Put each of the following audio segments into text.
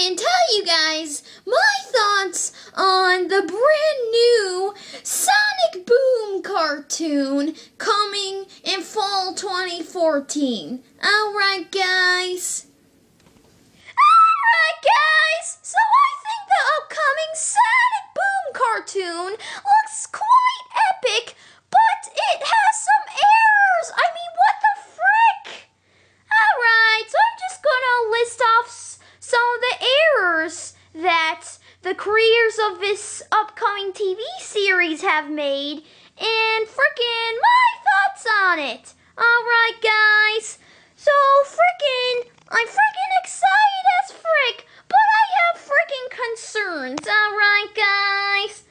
and tell you guys my thoughts on the brand new Sonic Boom cartoon coming in fall 2014. Alright guys, so I think the upcoming Sonic Boom cartoon looks quite epic, but it has some errors. I mean, what the frick? Alright, so I'm just gonna list off some of the errors that the creators of this upcoming TV series have made and frickin' my thoughts on it. Alright guys, so I'm frickin' excited as frick, but I have frickin' concerns. Alright guys.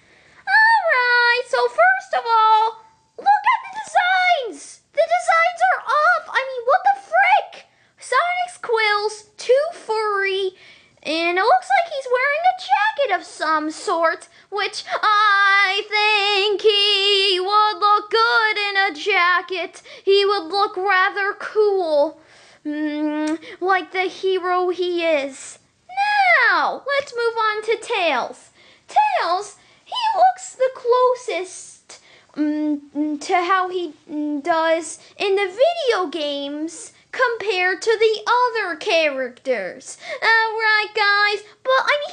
Alright, so first of all, look at the designs. The designs are off. I mean, what the frick? Sonic's quills, too furry, and it looks like he's wearing a jacket of some sort, which I think he would look good in a jacket. He would look rather cool, like the hero he is. Now, let's move on to Tails. Tails, he looks the closest to how he does in the video games compared to the other characters. Alright guys, but I mean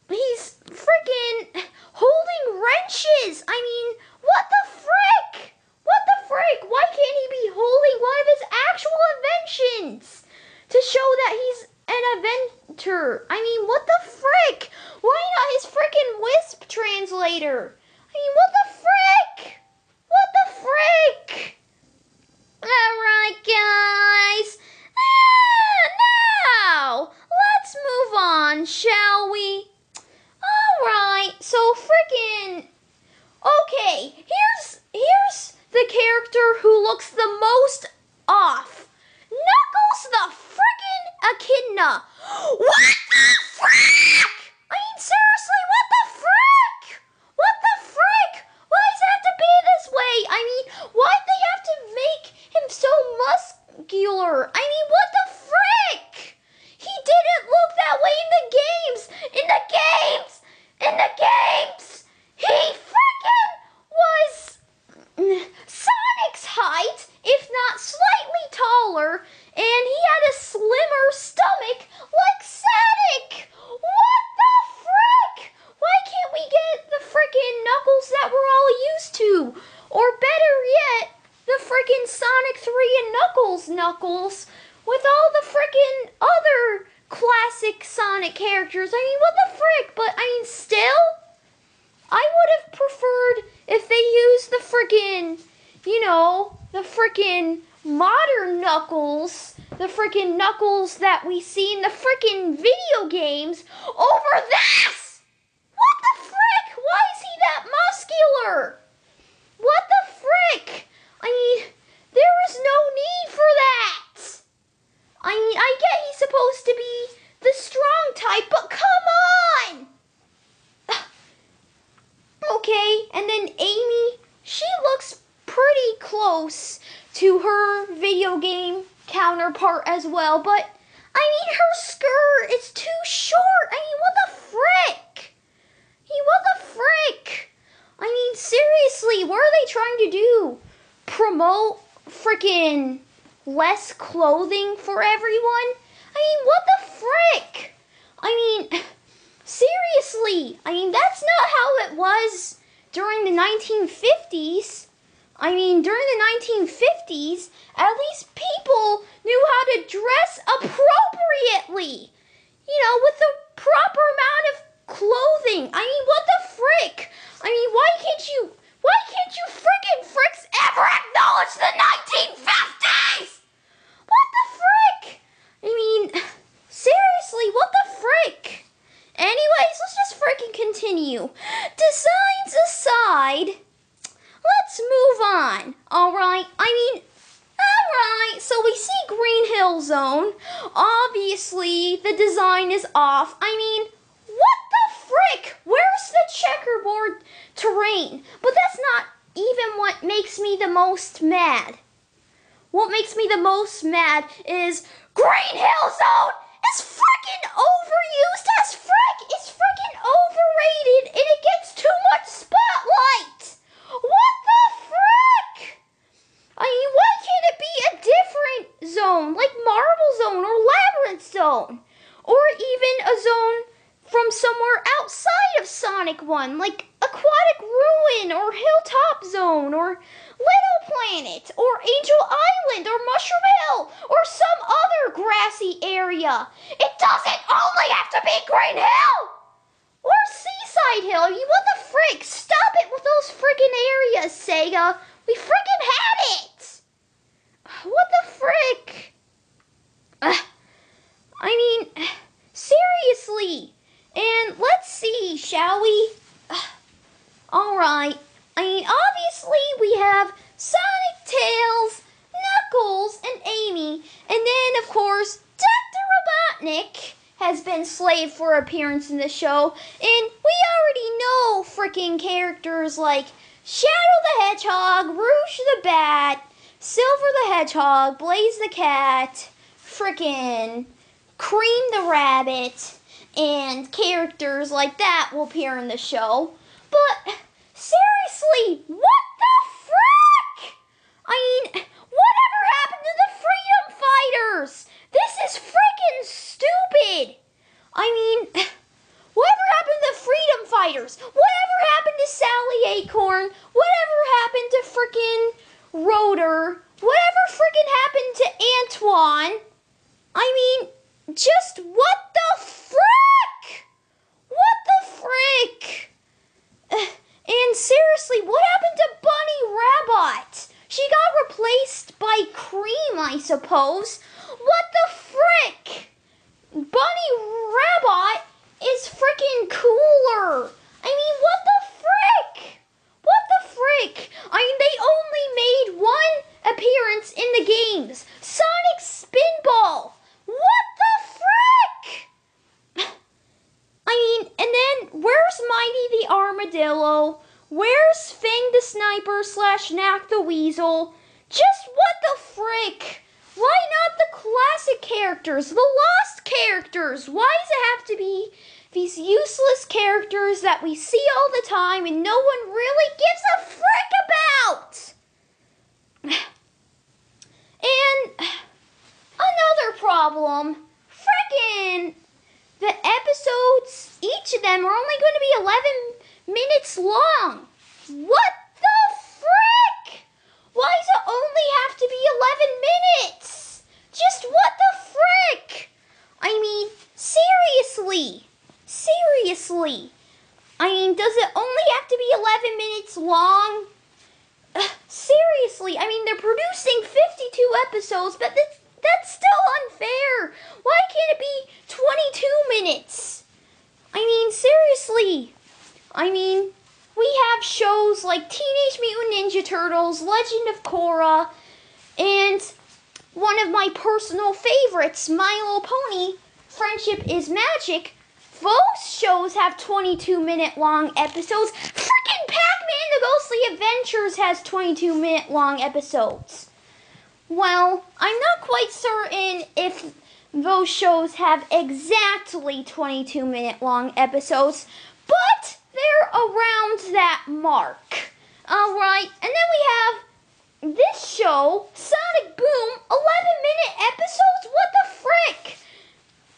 he's freaking holding wrenches. I mean, what the frick? What the frick? Why can't he be holding one of his actual inventions to show that he's an inventor? I mean, what the frick? Why not his freaking Wisp translator? I mean, what the frick? What the frick? Alright, guys. Now, let's move on, shall we? Alright, so frickin'... Okay, here's the character who looks the most off. Knuckles the frickin' Echidna. What the frick? I mean, seriously, what the frick? What the frick? Why does it have to be this way? I mean, why'd they have to make him so muscular? I mean, what the frick? He didn't look that way in the games. He frickin' was Sonic's height, if not slightly taller, and he had a slimmer stomach like Sonic. What the frick? Why can't we get the frickin' Knuckles that we're all used to? Or better yet, the frickin' Sonic 3 and Knuckles with all the frickin' other classic Sonic characters. I mean, what the frick? But, I mean, still, I would have preferred if they used the frickin', the frickin' modern Knuckles, the frickin' Knuckles that we see in the frickin' video games over this! What the frick? Why is he that muscular? What the frick? I mean, there is no need for that. I mean, I get he's supposed to be the strong type, but come on! Okay, and then Amy, she looks pretty close to her video game counterpart as well, but I mean, her skirt is too short. I mean, what the frick? What the frick? I mean, seriously, what are they trying to do? Promote frickin' less clothing for everyone? I mean, what the frick? I mean, seriously, I mean, that's not how it was during the 1950s. I mean, during the 1950s, at least people knew how to dress appropriately. With the proper amount of clothing. I mean, what the frick? I mean, why can't you frickin' fricks ever acknowledge the 1950s? What the frick? I mean, seriously, what the frick? Anyways, let's just frickin' continue. Designs aside, let's move on. Alright, so we see Green Hill Zone. Obviously, the design is off. I mean, what the frick? Where's the checkerboard terrain? But that's not even what makes me the most mad. What makes me the most mad is Green Hill Zone is freaking overused as frick. It's freaking overrated and it gets too much spotlight. What the frick? I mean, why can't it be a different zone, like Marble Zone or Labyrinth Zone? Or even a zone from somewhere outside of Sonic 1, like Aquatic Ruin or Hilltop Zone or Little Planet or Angel Island or Mushroom Hill or some other grassy area. It doesn't only have to be Green Hill or Seaside Hill. What the frick? Stop it with those friggin' areas, Sega. We friggin' had it. What the frick? Seriously. And let's see, shall we? Alright. Obviously we have Sonic, Tails, Knuckles, and Amy. And then, of course, Dr. Robotnik has been slaved for appearance in the show. And we already know freaking characters like Shadow the Hedgehog, Rouge the Bat, Silver the Hedgehog, Blaze the Cat, frickin' Cream the Rabbit, and characters like that will appear in the show. But seriously, what the frick? Whatever happened to the Freedom Fighters? This is freaking stupid. Whatever happened to the Freedom Fighters? Whatever happened to Sally Acorn? Whatever happened to frickin' Rotor? Whatever frickin' happened to Antoine? Just what the frick? What the frick? And seriously, what happened to Bunny Rabbit? She got replaced by Cream, I suppose. What the frick? Bunny Rabbit is freaking cooler. What the frick? What the frick? They only made one appearance in the games. Sonic Spinball. What the frick? And then where's Mighty the Armadillo? Where's Fang the Sniper / Knack the Weasel? Just what the frick? Why not the classic characters, the lost characters? Why does it have to be these useless characters that we see all the time and no one really gives a frick about? And another problem, frickin' the episodes, each of them are only going to be 11 minutes long. What the frick? Why does it only have to be 11 minutes? Just what the frick? Seriously. Seriously. Does it only have to be 11 minutes long? Seriously. They're producing 52 episodes, but that's still unfair. Why can't it be 22 minutes? Seriously. We have shows like Teenage Mutant Ninja Turtles, Legend of Korra, and one of my personal favorites, My Little Pony, Friendship is Magic. Those shows have 22-minute long episodes. Freaking Pac-Man The Ghostly Adventures has 22-minute long episodes. Well, I'm not quite certain if those shows have exactly 22-minute long episodes, but they're around that mark. Alright, and then we have this show, Sonic Boom, 11-minute episodes? What the frick?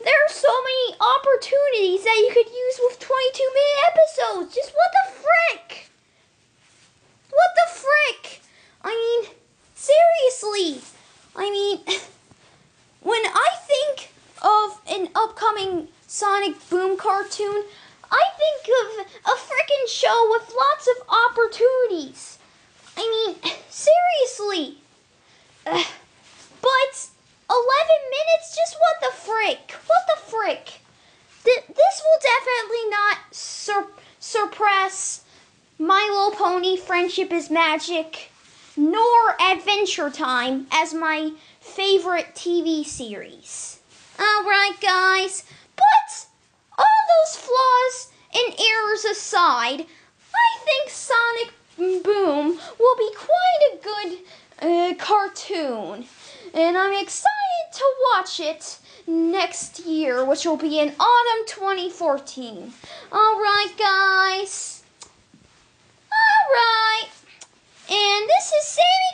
There are so many opportunities that you could use with 22-minute episodes. Just what the frick? What the frick? Seriously. When I think of an upcoming Sonic Boom cartoon, I think of a frickin' show with lots of opportunities. Seriously. But 11 minutes? Just what the frick? What the frick? This will definitely not surpass My Little Pony, Friendship is Magic, nor Adventure Time as my favorite TV series. Alright, guys. But all those flaws and errors aside, I think Sonic Boom will be quite a good cartoon. And I'm excited to watch it next year, which will be in autumn 2014. Alright, guys. Alright. And this is Sammy